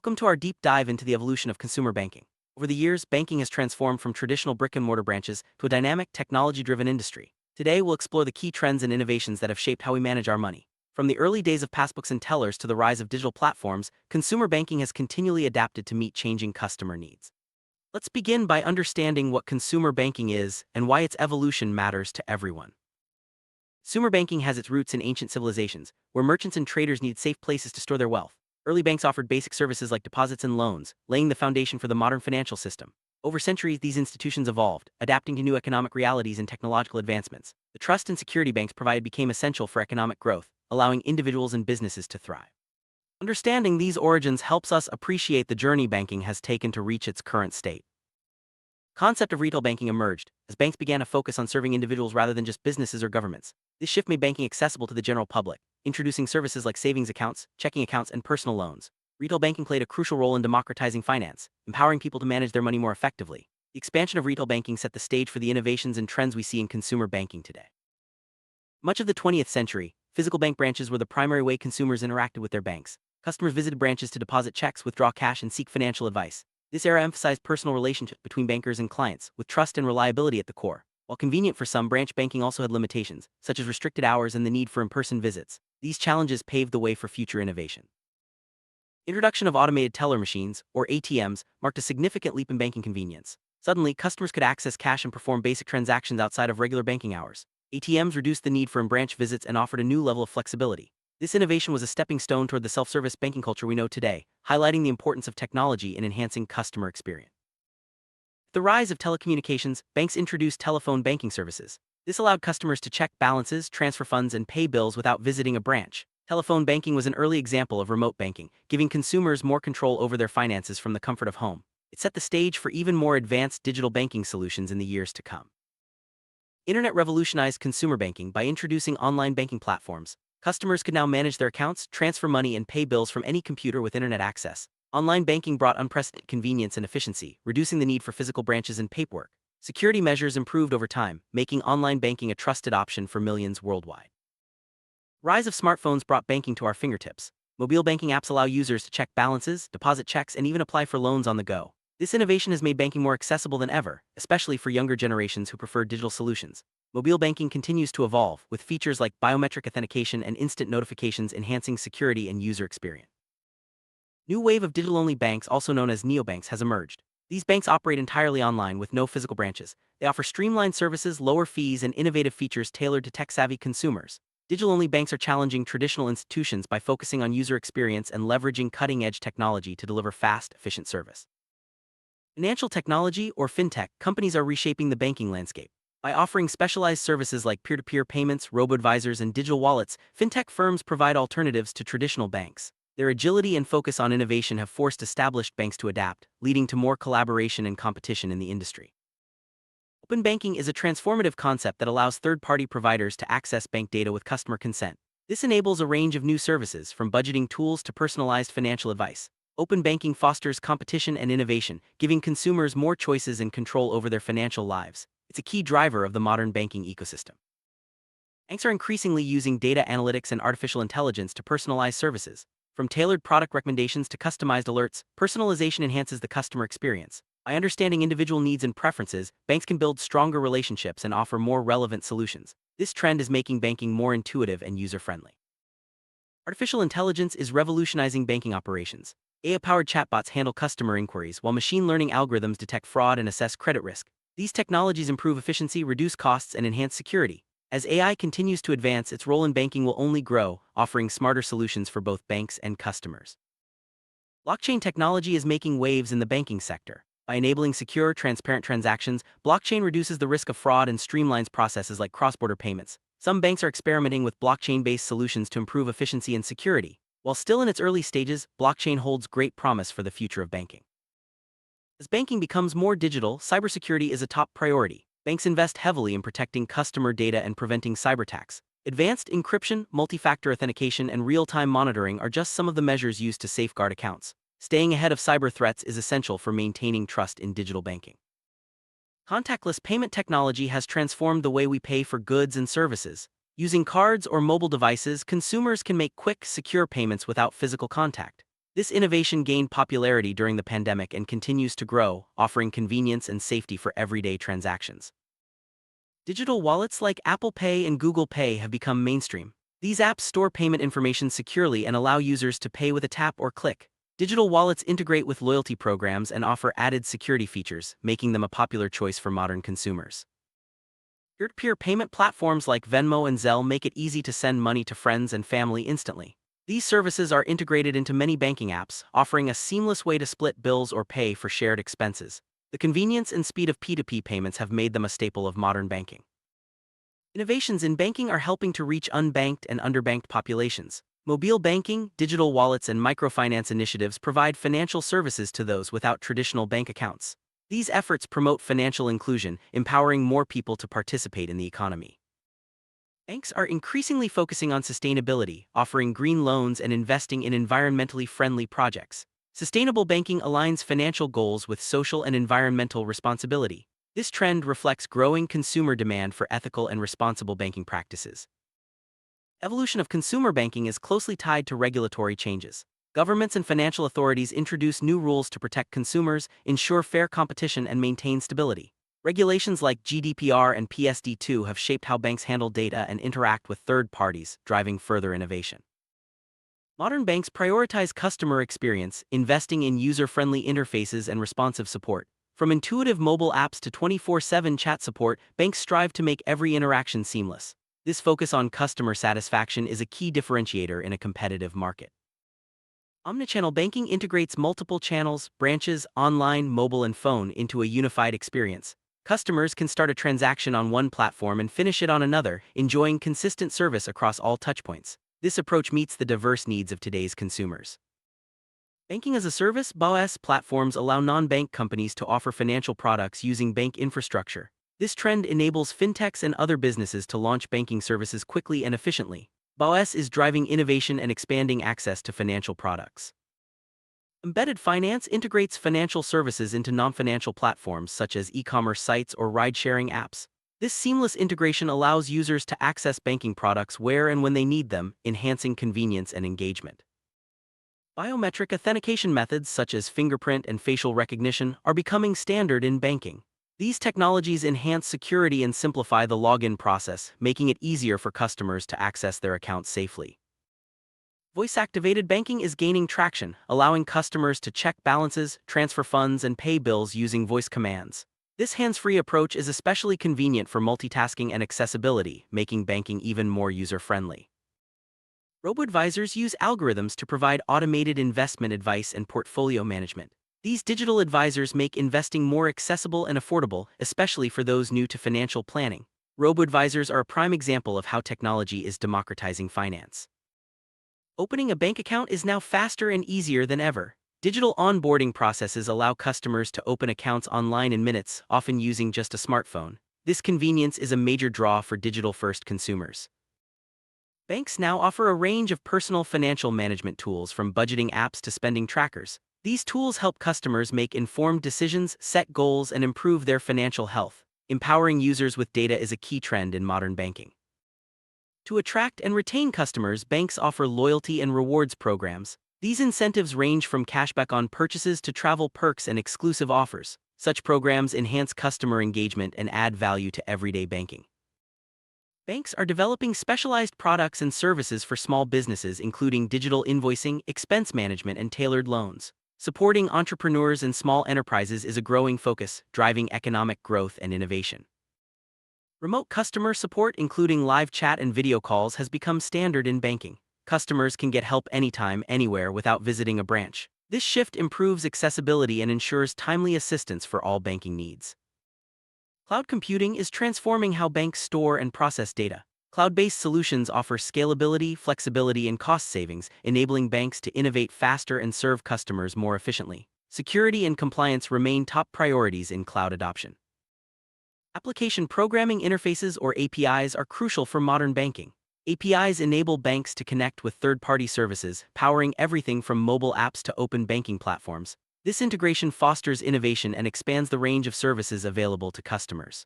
Welcome to our deep dive into the evolution of consumer banking. Over the years, banking has transformed from traditional brick-and-mortar branches to a dynamic, technology-driven industry. Today, we'll explore the key trends and innovations that have shaped how we manage our money. From the early days of passbooks and tellers to the rise of digital platforms, consumer banking has continually adapted to meet changing customer needs. Let's begin by understanding what consumer banking is and why its evolution matters to everyone. Consumer banking has its roots in ancient civilizations, where merchants and traders needed safe places to store their wealth. Early banks offered basic services like deposits and loans, laying the foundation for the modern financial system. Over centuries, these institutions evolved, adapting to new economic realities and technological advancements. The trust and security banks provided became essential for economic growth, allowing individuals and businesses to thrive. Understanding these origins helps us appreciate the journey banking has taken to reach its current state. The concept of retail banking emerged as banks began to focus on serving individuals rather than just businesses or governments. This shift made banking accessible to the general public, introducing services like savings accounts, checking accounts, and personal loans. Retail banking played a crucial role in democratizing finance, empowering people to manage their money more effectively. The expansion of retail banking set the stage for the innovations and trends we see in consumer banking today. Much of the 20th century, physical bank branches were the primary way consumers interacted with their banks. Customers visited branches to deposit checks, withdraw cash, and seek financial advice. This era emphasized personal relationships between bankers and clients, with trust and reliability at the core. While convenient for some, branch banking also had limitations, such as restricted hours and the need for in-person visits. These challenges paved the way for future innovation. Introduction of automated teller machines, or ATMs, marked a significant leap in banking convenience. Suddenly, customers could access cash and perform basic transactions outside of regular banking hours. ATMs reduced the need for in-branch visits and offered a new level of flexibility. This innovation was a stepping stone toward the self-service banking culture we know today, highlighting the importance of technology in enhancing customer experience. With the rise of telecommunications, banks introduced telephone banking services. This allowed customers to check balances, transfer funds, and pay bills without visiting a branch. Telephone banking was an early example of remote banking, giving consumers more control over their finances from the comfort of home. It set the stage for even more advanced digital banking solutions in the years to come. Internet revolutionized consumer banking by introducing online banking platforms. Customers could now manage their accounts, transfer money, and pay bills from any computer with internet access. Online banking brought unprecedented convenience and efficiency, reducing the need for physical branches and paperwork. Security measures improved over time, making online banking a trusted option for millions worldwide. Rise of smartphones brought banking to our fingertips. Mobile banking apps allow users to check balances, deposit checks, and even apply for loans on the go. This innovation has made banking more accessible than ever, especially for younger generations who prefer digital solutions. Mobile banking continues to evolve, with features like biometric authentication and instant notifications enhancing security and user experience. New wave of digital-only banks, also known as neobanks, has emerged. These banks operate entirely online with no physical branches. They offer streamlined services, lower fees, and innovative features tailored to tech-savvy consumers. Digital-only banks are challenging traditional institutions by focusing on user experience and leveraging cutting-edge technology to deliver fast, efficient service. Financial technology, or Fintech, companies are reshaping the banking landscape. By offering specialized services like peer-to-peer payments, robo-advisors, and digital wallets, fintech firms provide alternatives to traditional banks. Their agility and focus on innovation have forced established banks to adapt, leading to more collaboration and competition in the industry. Open banking is a transformative concept that allows third-party providers to access bank data with customer consent. This enables a range of new services, from budgeting tools to personalized financial advice. Open banking fosters competition and innovation, giving consumers more choices and control over their financial lives. It's a key driver of the modern banking ecosystem. Banks are increasingly using data analytics and artificial intelligence to personalize services. From tailored product recommendations to customized alerts, personalization enhances the customer experience. By understanding individual needs and preferences, banks can build stronger relationships and offer more relevant solutions. This trend is making banking more intuitive and user-friendly. Artificial intelligence is revolutionizing banking operations. AI-powered chatbots handle customer inquiries, while machine learning algorithms detect fraud and assess credit risk. These technologies improve efficiency, reduce costs, and enhance security. As AI continues to advance, its role in banking will only grow, offering smarter solutions for both banks and customers. Blockchain technology is making waves in the banking sector. By enabling secure, transparent transactions, blockchain reduces the risk of fraud and streamlines processes like cross-border payments. Some banks are experimenting with blockchain-based solutions to improve efficiency and security. While still in its early stages, blockchain holds great promise for the future of banking. As banking becomes more digital, cybersecurity is a top priority. Banks invest heavily in protecting customer data and preventing cyberattacks. Advanced encryption, multi-factor authentication, and real-time monitoring are just some of the measures used to safeguard accounts. Staying ahead of cyber threats is essential for maintaining trust in digital banking. Contactless payment technology has transformed the way we pay for goods and services. Using cards or mobile devices, consumers can make quick, secure payments without physical contact. This innovation gained popularity during the pandemic and continues to grow, offering convenience and safety for everyday transactions. Digital wallets like Apple Pay and Google Pay have become mainstream. These apps store payment information securely and allow users to pay with a tap or click. Digital wallets integrate with loyalty programs and offer added security features, making them a popular choice for modern consumers. Peer-to-peer payment platforms like Venmo and Zelle make it easy to send money to friends and family instantly. These services are integrated into many banking apps, offering a seamless way to split bills or pay for shared expenses. The convenience and speed of P2P payments have made them a staple of modern banking. Innovations in banking are helping to reach unbanked and underbanked populations. Mobile banking, digital wallets, and microfinance initiatives provide financial services to those without traditional bank accounts. These efforts promote financial inclusion, empowering more people to participate in the economy. Banks are increasingly focusing on sustainability, offering green loans and investing in environmentally friendly projects. Sustainable banking aligns financial goals with social and environmental responsibility. This trend reflects growing consumer demand for ethical and responsible banking practices. Evolution of consumer banking is closely tied to regulatory changes. Governments and financial authorities introduce new rules to protect consumers, ensure fair competition, and maintain stability. Regulations like GDPR and PSD2 have shaped how banks handle data and interact with third parties, driving further innovation. Modern banks prioritize customer experience, investing in user-friendly interfaces and responsive support. From intuitive mobile apps to 24/7 chat support, banks strive to make every interaction seamless. This focus on customer satisfaction is a key differentiator in a competitive market. Omnichannel banking integrates multiple channels, branches, online, mobile, and phone into a unified experience. Customers can start a transaction on one platform and finish it on another, enjoying consistent service across all touchpoints. This approach meets the diverse needs of today's consumers. Banking as a service (BaaS) platforms allow non-bank companies to offer financial products using bank infrastructure. This trend enables fintechs and other businesses to launch banking services quickly and efficiently. BaaS is driving innovation and expanding access to financial products. Embedded finance integrates financial services into non-financial platforms such as e-commerce sites or ride-sharing apps. This seamless integration allows users to access banking products where and when they need them, enhancing convenience and engagement. Biometric authentication methods such as fingerprint and facial recognition are becoming standard in banking. These technologies enhance security and simplify the login process, making it easier for customers to access their accounts safely. Voice-activated banking is gaining traction, allowing customers to check balances, transfer funds, and pay bills using voice commands. This hands-free approach is especially convenient for multitasking and accessibility, making banking even more user-friendly. Robo-advisors use algorithms to provide automated investment advice and portfolio management. These digital advisors make investing more accessible and affordable, especially for those new to financial planning. Robo-advisors are a prime example of how technology is democratizing finance. Opening a bank account is now faster and easier than ever. Digital onboarding processes allow customers to open accounts online in minutes, often using just a smartphone. This convenience is a major draw for digital-first consumers. Banks now offer a range of personal financial management tools from budgeting apps to spending trackers. These tools help customers make informed decisions, set goals, and improve their financial health. Empowering users with data is a key trend in modern banking. To attract and retain customers, banks offer loyalty and rewards programs. These incentives range from cashback on purchases to travel perks and exclusive offers. Such programs enhance customer engagement and add value to everyday banking. Banks are developing specialized products and services for small businesses, including digital invoicing, expense management, and tailored loans. Supporting entrepreneurs and small enterprises is a growing focus, driving economic growth and innovation. Remote customer support, including live chat and video calls, has become standard in banking. Customers can get help anytime, anywhere without visiting a branch. This shift improves accessibility and ensures timely assistance for all banking needs. Cloud computing is transforming how banks store and process data. Cloud-based solutions offer scalability, flexibility, and cost savings, enabling banks to innovate faster and serve customers more efficiently. Security and compliance remain top priorities in cloud adoption. Application programming interfaces, or APIs, are crucial for modern banking. APIs enable banks to connect with third-party services, powering everything from mobile apps to open banking platforms. This integration fosters innovation and expands the range of services available to customers.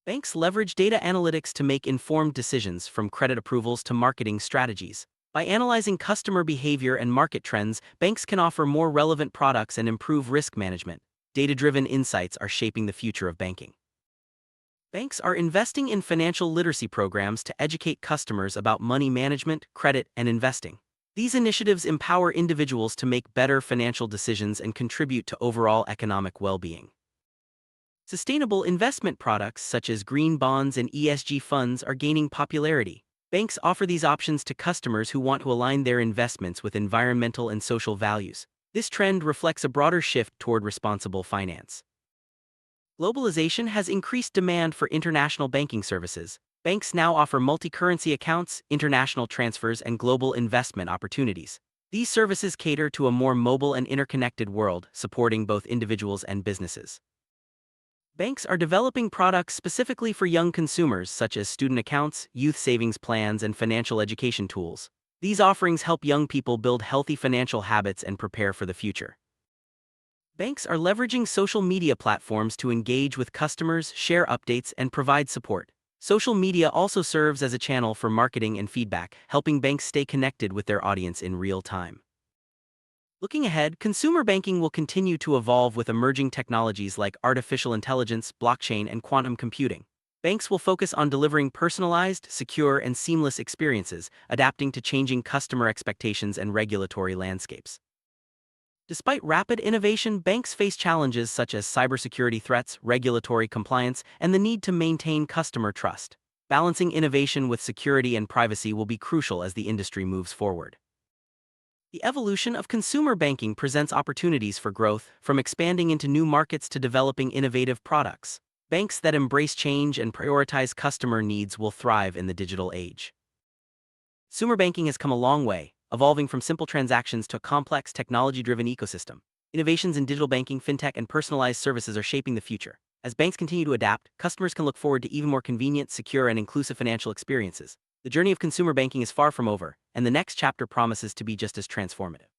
Banks leverage data analytics to make informed decisions, from credit approvals to marketing strategies. By analyzing customer behavior and market trends, banks can offer more relevant products and improve risk management. Data-driven insights are shaping the future of banking. Banks are investing in financial literacy programs to educate customers about money management, credit, and investing. These initiatives empower individuals to make better financial decisions and contribute to overall economic well-being. Sustainable investment products such as green bonds and ESG funds are gaining popularity. Banks offer these options to customers who want to align their investments with environmental and social values. This trend reflects a broader shift toward responsible finance. Globalization has increased demand for international banking services. Banks now offer multi-currency accounts, international transfers, and global investment opportunities. These services cater to a more mobile and interconnected world, supporting both individuals and businesses. Banks are developing products specifically for young consumers, such as student accounts, youth savings plans, and financial education tools. These offerings help young people build healthy financial habits and prepare for the future. Banks are leveraging social media platforms to engage with customers, share updates, and provide support. Social media also serves as a channel for marketing and feedback, helping banks stay connected with their audience in real time. Looking ahead, consumer banking will continue to evolve with emerging technologies like artificial intelligence, blockchain, and quantum computing. Banks will focus on delivering personalized, secure, and seamless experiences, adapting to changing customer expectations and regulatory landscapes. Despite rapid innovation, banks face challenges such as cybersecurity threats, regulatory compliance, and the need to maintain customer trust. Balancing innovation with security and privacy will be crucial as the industry moves forward. The evolution of consumer banking presents opportunities for growth, from expanding into new markets to developing innovative products. Banks that embrace change and prioritize customer needs will thrive in the digital age. Consumer banking has come a long way, evolving from simple transactions to a complex, technology-driven ecosystem. Innovations in digital banking, fintech, and personalized services are shaping the future. As banks continue to adapt, customers can look forward to even more convenient, secure, and inclusive financial experiences. The journey of consumer banking is far from over, and the next chapter promises to be just as transformative.